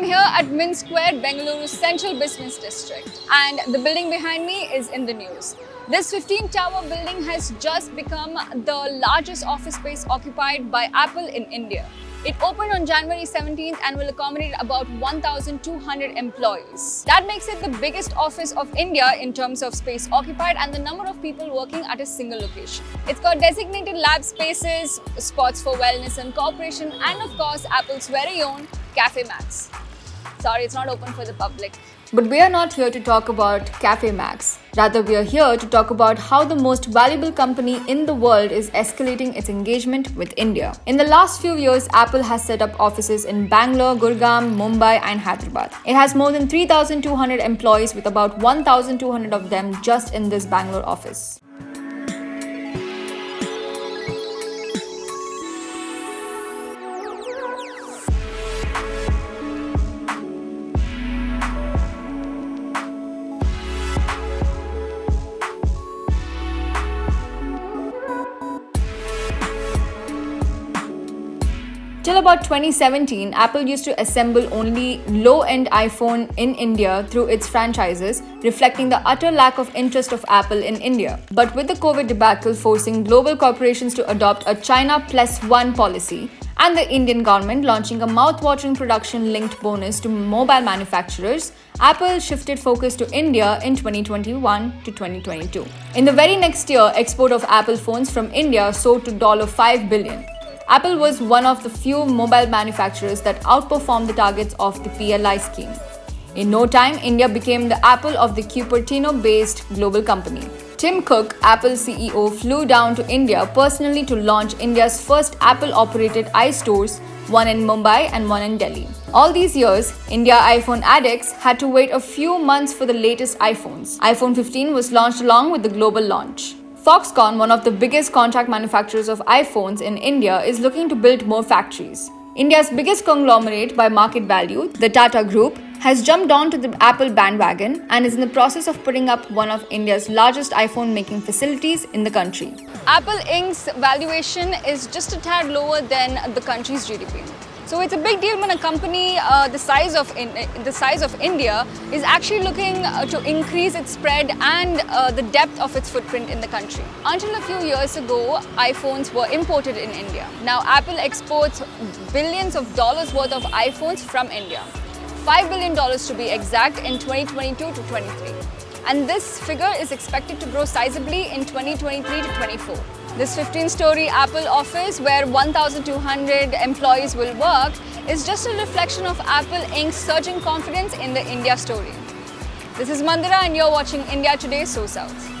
I'm here at Mint Square, Bengaluru's central business district, and the building behind me is in the news. This 15-tower building has just become the largest office space occupied by Apple in India. It opened on January 17th and will accommodate about 1,200 employees. That makes it the biggest office of India in terms of space occupied and the number of people working at a single location. It's got designated lab spaces, spots for wellness and cooperation, and of course, Apple's very own Cafe Max. Sorry, it's not open for the public. But we are not here to talk about Cafe Max. Rather, we are here to talk about how the most valuable company in the world is escalating its engagement with India. In the last few years, Apple has set up offices in Bangalore, Gurgaon, Mumbai and Hyderabad. It has more than 3,200 employees with about 1,200 of them just in this Bangalore office. Till about 2017, Apple used to assemble only low-end iPhone in India through its franchises, reflecting the utter lack of interest of Apple in India. But with the COVID debacle forcing global corporations to adopt a China Plus One policy, and the Indian government launching a mouth-watering production-linked bonus to mobile manufacturers, Apple shifted focus to India in 2021 to 2022. In the very next year, export of Apple phones from India soared to $5 billion. Apple was one of the few mobile manufacturers that outperformed the targets of the PLI scheme. In no time, India became the Apple of the Cupertino-based global company. Tim Cook, Apple CEO, flew down to India personally to launch India's first Apple-operated iStores, one in Mumbai and one in Delhi. All these years, India iPhone addicts had to wait a few months for the latest iPhones. iPhone 15 was launched along with the global launch. Foxconn, one of the biggest contract manufacturers of iPhones in India, is looking to build more factories. India's biggest conglomerate by market value, the Tata Group, has jumped onto the Apple bandwagon and is in the process of putting up one of India's largest iPhone making facilities in the country. Apple Inc.'s valuation is just a tad lower than the country's GDP. So it's a big deal when a company the size of India is actually looking to increase its spread and the depth of its footprint in the country. Until a few years ago, iPhones were imported in India. Now Apple exports billions of dollars worth of iPhones from India. $5 billion to be exact in 2022 to 23. And this figure is expected to grow sizably in 2023 to 24. This 15-story Apple office where 1,200 employees will work is just a reflection of Apple Inc.'s surging confidence in the India story. This is Mandira and you're watching India Today SoSouth.